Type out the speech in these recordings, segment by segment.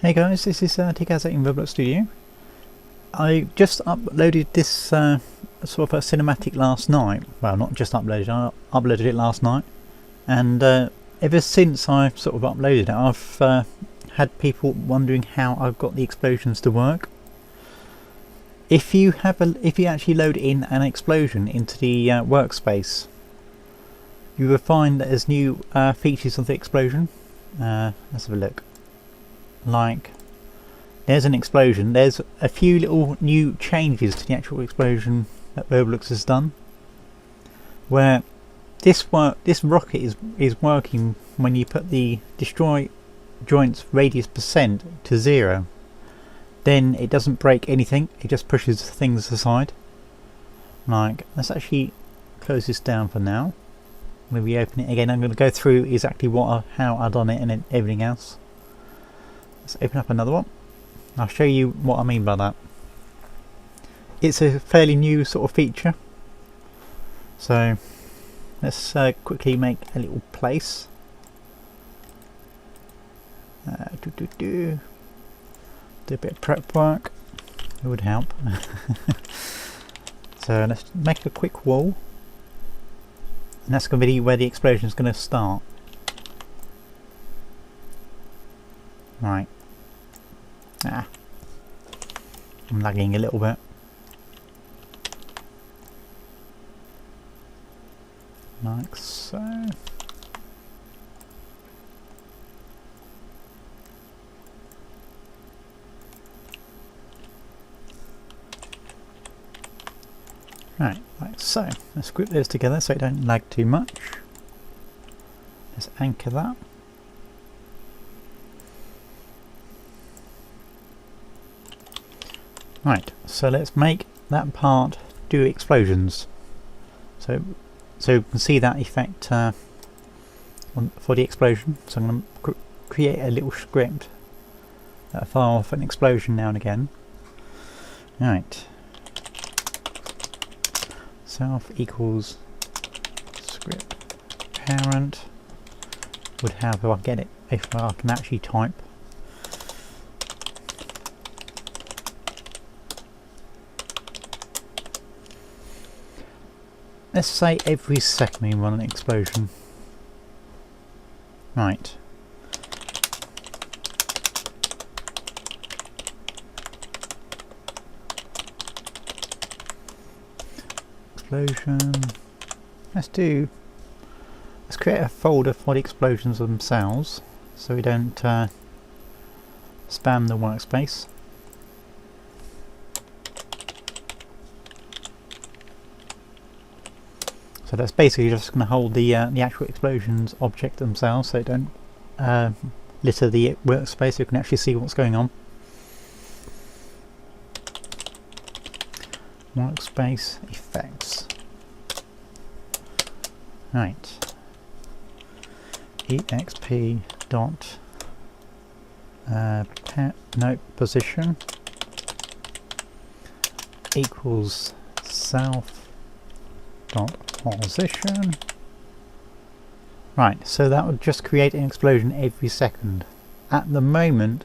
Hey guys, this is TGStudios in Roblox Studio. I just uploaded this sort of a cinematic last night. Well, not just uploaded, I uploaded it last night. And ever since I've sort of uploaded it, I've had people wondering how I've got the explosions to work. If you actually load in an explosion into the workspace, you will find that there's new features of the explosion. Let's have a look. Like, there's an explosion. There's a few little new changes to the actual explosion that Roblox has done, where this rocket is working when you put the destroy joints radius percent to 0. Then it doesn't break anything, it just pushes things aside. Like, let's actually close this down for now. When we open it again, I'm going to go through exactly how I've done it and everything else. Let's open up another one. I'll show you what I mean by that. It's a fairly new sort of feature. So let's quickly make a little place. Do a bit of prep work. It would help. So let's make a quick wall. And that's going to be where the explosion is going to start. Right. I'm lagging a little bit. Like so. Right, like so. Let's group those together so it don't lag too much. Let's anchor that. Right, so let's make that part do explosions. So you can see that effect for the explosion. So I'm going to create a little script that fire off an explosion now and again. Right. Self equals script parent would have, if I get it, if I can actually type. Let's say every second we run an explosion. Right. Explosion. Let's create a folder for the explosions themselves, so we don't spam the workspace. So that's basically just going to hold the actual explosions object themselves, so it don't litter the workspace, so you can actually see what's going on. Workspace effects. Right. exp dot position equals self dot position. Right, so that would just create an explosion every second. At the moment,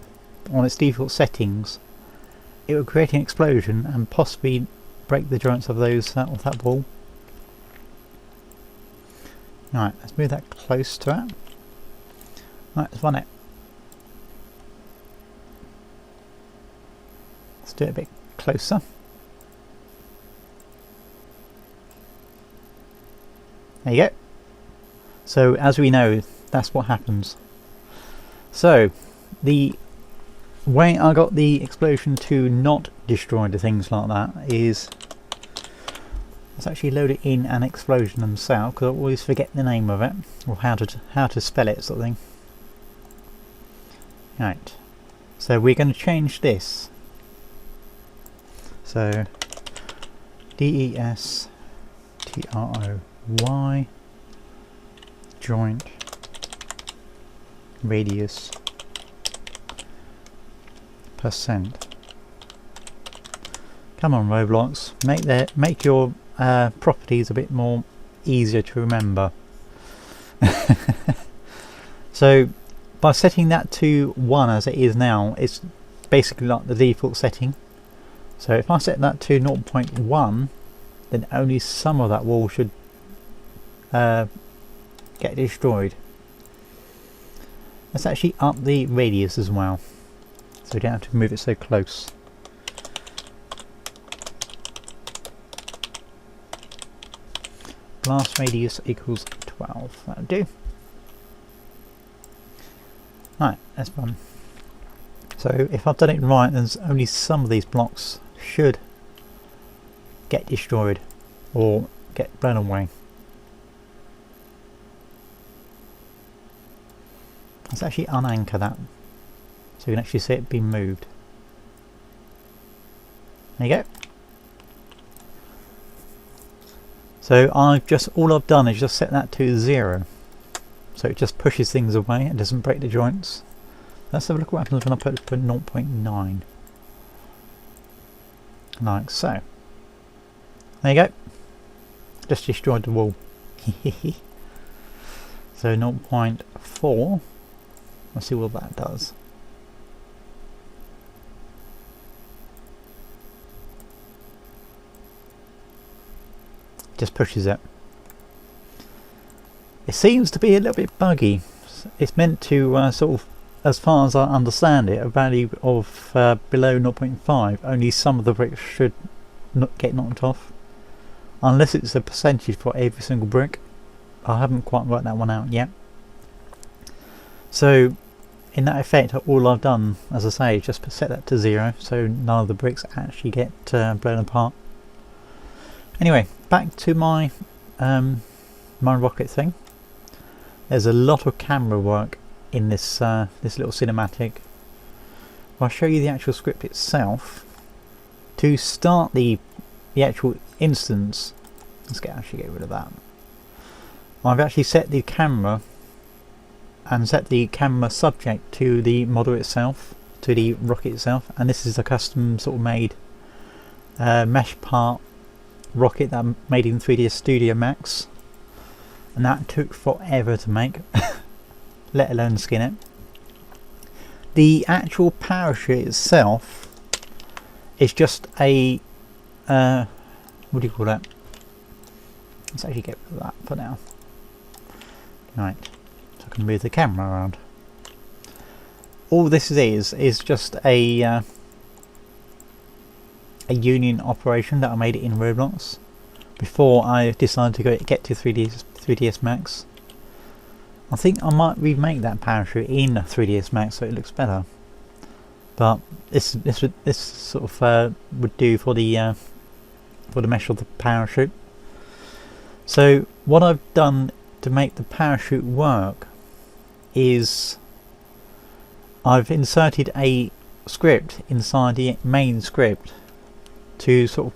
on its default settings, it would create an explosion and possibly break the joints of that wall. Right, let's move that close to it. Right, let's run it. Let's do it a bit closer. There you go. So as we know, that's what happens. So the way I got the explosion to not destroy the things like that is, let's actually load it in an explosion themselves, because I always forget the name of it or how to spell it, sort of thing. Right. So we're going to change this. So DESTROY joint radius percent. Come on, Roblox, make your properties a bit more easier to remember. So by setting that to 1 as it is now, it's basically like the default setting. So if I set that to 0.1, then only some of that wall should get destroyed. Let's actually up the radius as well, so we don't have to move it so close. Blast radius equals 12. That'll do. Right, that's fun. So if I've done it right, then only some of these blocks should get destroyed or get blown away. Let's actually unanchor that so you can actually see it being moved. There you go. So all I've done is just set that to 0. So it just pushes things away and doesn't break the joints. Let's have a look what happens when I put it for 0.9. Like so. There you go. Just destroyed the wall. So 0.4. Let's see what that does. Just pushes it. It seems to be a little bit buggy. It's meant to sort of, as far as I understand it, a value of below 0.5. Only some of the bricks should get knocked off, unless it's a percentage for every single brick. I haven't quite worked that one out yet. So in that effect, all I've done, as I say, is just set that to 0, so none of the bricks actually get blown apart. Anyway, back to my my rocket thing. There's a lot of camera work in this this little cinematic. I'll show you the actual script itself. To start the actual instance, let's actually get rid of that. I've actually set the camera and set the camera subject to the model itself, to the rocket itself, and this is a custom sort of made mesh part rocket that I made in TGStudios Max, and that took forever to make, let alone skin it. The actual parachute itself is just a what do you call that? Let's actually get rid of that for now. Right, so I can move the camera around. All this is just a union operation that I made it in Roblox before I decided to get to 3ds Max. I think I might remake that parachute in 3ds Max so it looks better, but this sort of would do for the mesh of the parachute. So what I've done to make the parachute work is I've inserted a script inside the main script to sort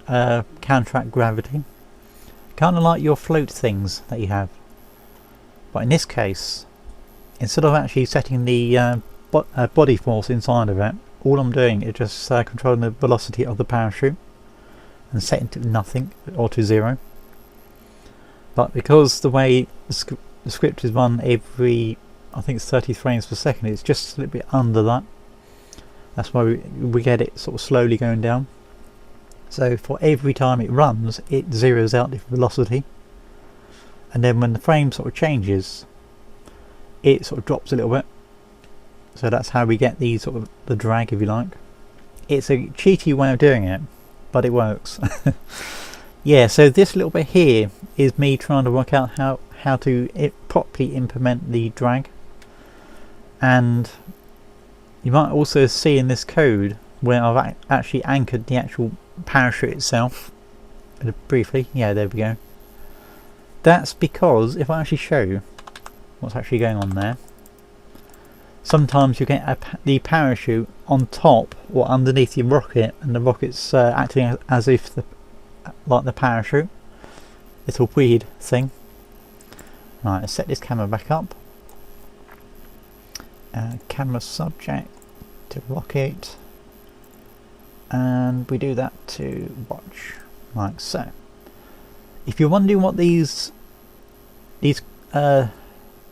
of counteract gravity, kind of like your float things that you have. But in this case, instead of actually setting the body force inside of it, all I'm doing is just controlling the velocity of the parachute and setting to nothing or to 0. But because the way the script is run every, I think it's 30 frames per second, it's just a little bit under that. That's why we get it sort of slowly going down. So for every time it runs, it zeroes out the velocity, and then when the frame sort of changes, it sort of drops a little bit. So that's how we get the sort of the drag, if you like. It's a cheaty way of doing it, but it works. Yeah, so this little bit here is me trying to work out how to properly implement the drag. And you might also see in this code where I've actually anchored the actual parachute itself briefly. Yeah, there we go. That's because if I actually show you what's actually going on there, sometimes you get the parachute on top or underneath your rocket, and the rocket's acting as if like the parachute. It's a weird thing. Right, let's set this camera back up. Camera subject to rocket, and we do that to watch, like so. If you're wondering what these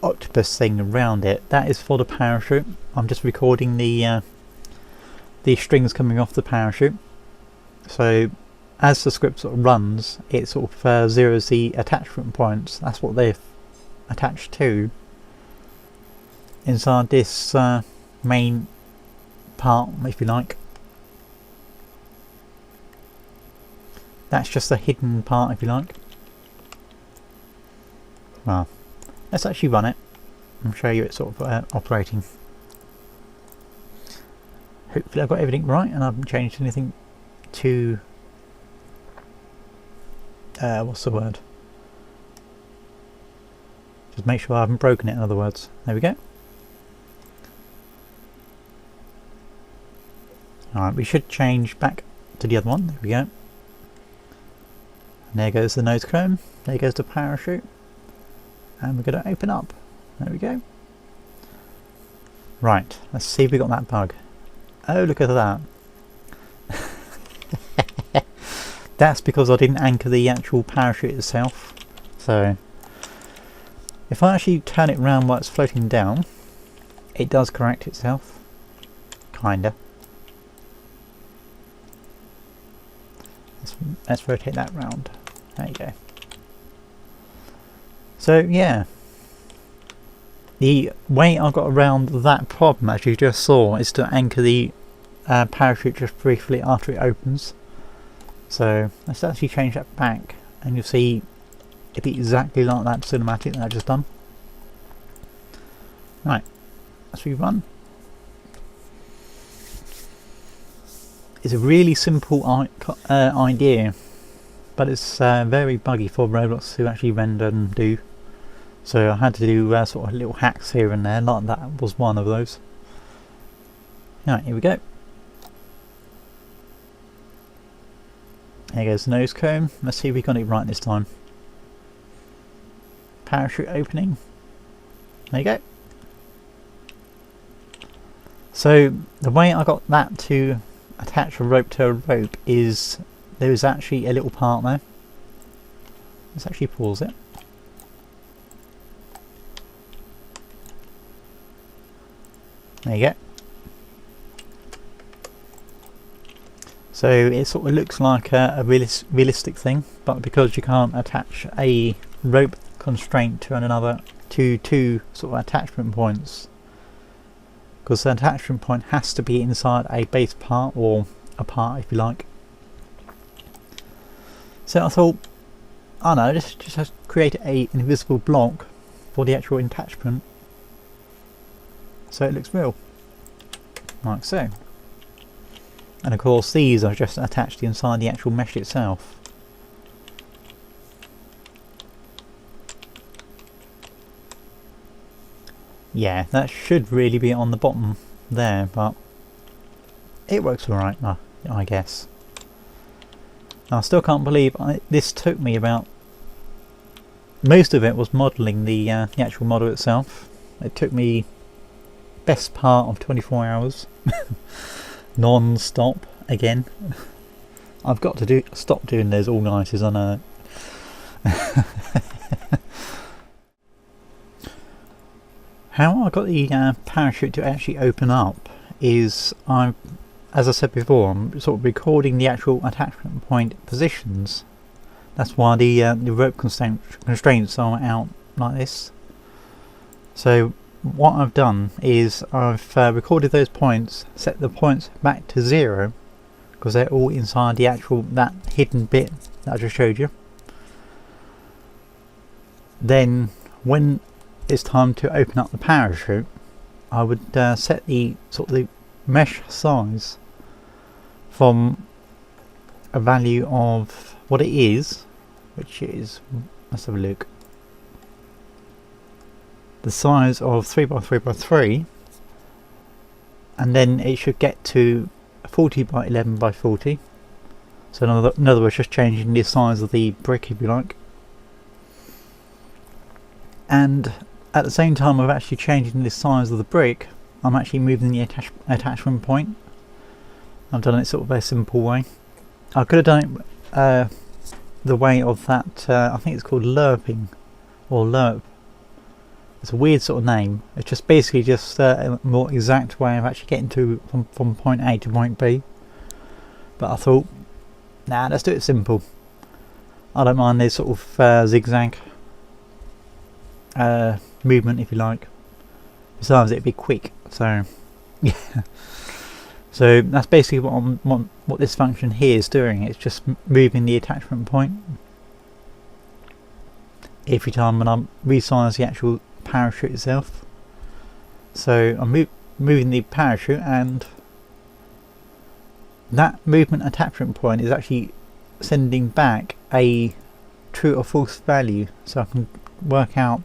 octopus thing around it, that is for the parachute. I'm just recording the strings coming off the parachute. So as the script sort of runs, it sort of zeroes the attachment points. That's what they're attached to inside this main part, if you like. That's just a hidden part, if you like. Well, let's actually run it and show you it sort of operating. Hopefully I've got everything right and I haven't changed anything to what's the word? Just make sure I haven't broken it, in other words. There we go. Alright, we should change back to the other one. There we go. And there goes the nose cone. There goes the parachute. And we're going to open up. There we go. Right, let's see if we got that bug. Oh, look at that. That's because I didn't anchor the actual parachute itself. So if I actually turn it around while it's floating down, it does correct itself. Kinda. Let's rotate that round. There you go. So yeah, the way I got around that problem, as you just saw, is to anchor the parachute just briefly after it opens. So let's actually change that back and you'll see it exactly like that cinematic that I've just done. Right, let's rerun. It's a really simple idea, but it's very buggy for Roblox to actually render and do. So I had to do sort of little hacks here and there, like that was one of those. Right, here we go. There goes the nose cone. Let's see if we got it right this time. Parachute opening. There you go. So the way I got that to attach a rope to a rope is there is actually a little part there. Let's actually pause it. There you go. So it sort of looks like a realistic thing, but because you can't attach a rope constraint to two sort of attachment points, because the attachment point has to be inside a base part, or a part if you like. So I thought, I don't know, just create an invisible block for the actual attachment, so it looks real, like so. And of course these are just attached inside the actual mesh itself. Yeah, that should really be on the bottom there, but it works alright, I guess. I still can't believe this took me about... Most of it was modelling the actual model itself. It took me best part of 24 hours. Non-stop again. I've got to stop doing those all-nighters, I know. How I got the parachute to actually open up is, as I said before, I'm sort of recording the actual attachment point positions. That's why the rope constraints are out like this. So what I've done is I've recorded those points, set the points back to 0 because they're all inside the actual that hidden bit that I just showed you. Then when it's time to open up the parachute, I would set the sort of the mesh size from a value of what it is, which is, let's have a look, the size of 3x3x3, and then it should get to 40x11x40. So in other words, just changing the size of the brick, if you like. And at the same time of actually changing the size of the brick, I'm actually moving the attachment point. I've done it sort of a simple way. I could have done it the way of that, I think it's called lerping, or lerp. it's a weird sort of name. It's just basically just a more exact way of actually getting to from point A to point B. But I thought, nah, let's do it simple. I don't mind this sort of zigzag movement, if you like. Besides, it'd be quick. So yeah. So that's basically what this function here is doing. It's just moving the attachment point every time when I resize the actual parachute itself. So I'm moving the parachute, and that movement attachment point is actually sending back a true or false value, so I can work out,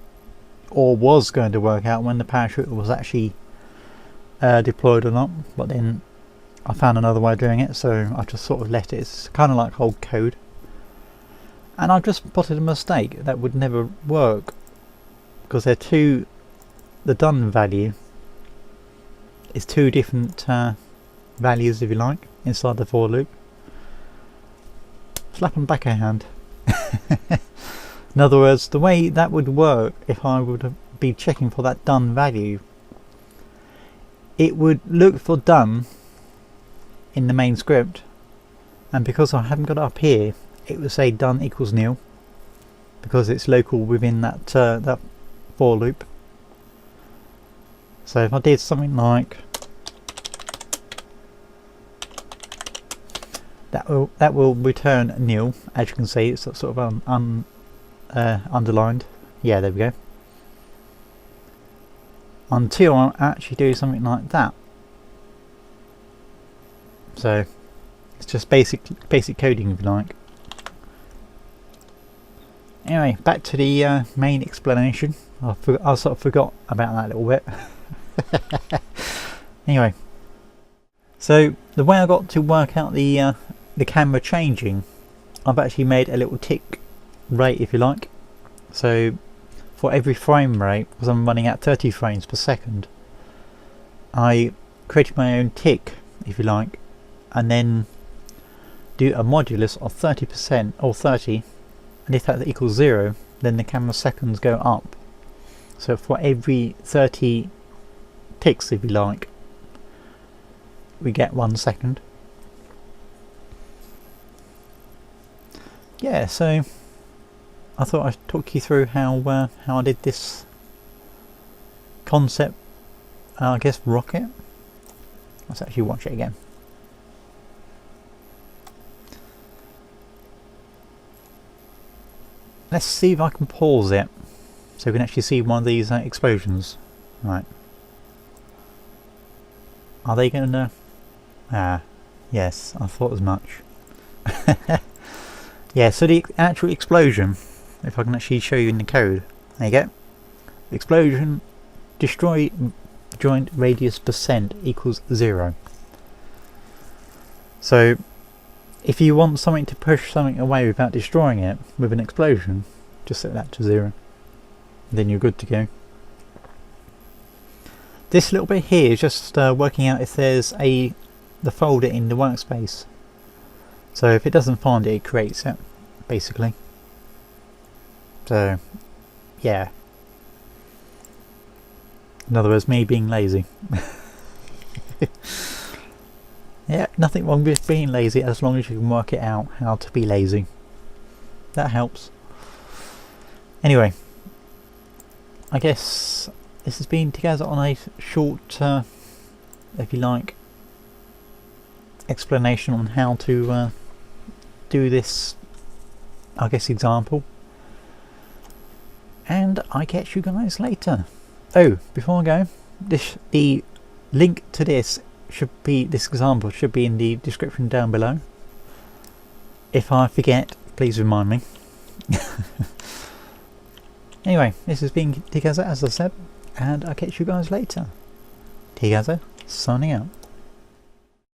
or was going to work out, when the parachute was actually deployed or not. But then I found another way of doing it, so I just sort of let it. It's kind of like old code. And I've just spotted a mistake that would never work, because the done value is two different values, if you like, inside the for loop. Slap them back a hand. In other words, the way that would work, if I would be checking for that done value, it would look for done in the main script, and because I haven't got it up here, it would say done equals nil, because it's local within that that for loop. So if I did something like that, will return nil. As you can see, it's sort of underlined. Yeah, there we go. Until I actually do something like that. So it's just basic coding, if you like. Anyway, back to the main explanation. I sort of forgot about that a little bit. Anyway, so the way I got to work out the camera changing, I've actually made a little tick rate, if you like. So for every frame rate, because I'm running at 30 frames per second, I created my own tick, if you like, and then do a modulus of 30% or 30, and if that equals 0, then the camera seconds go up. So for every 30 ticks, if you like, we get 1 second. Yeah, so I thought I'd talk you through how I did this concept, I guess, rocket. Let's actually watch it again. Let's see if I can pause it so we can actually see one of these explosions. Right. Are they going to... Ah, yes, I thought as much. Yeah, so the actual explosion, if I can actually show you in the code. There you go. The explosion, destroy joint radius percent equals 0. So if you want something to push something away without destroying it with an explosion, just set that to 0. Then you're good to go. This little bit here is just working out if there's the folder in the workspace. So if it doesn't find it, it creates it, basically. So yeah. In other words, me being lazy. Yeah, nothing wrong with being lazy as long as you can work it out how to be lazy. That helps. Anyway, I guess this has been together on a short, if you like, explanation on how to do this, I guess, example. And I catch you guys later. Oh, before I go, the link to this example should be in the description down below. If I forget, please remind me. Anyway, this has been TGStudios, as I said, and I'll catch you guys later. TGStudios, signing out.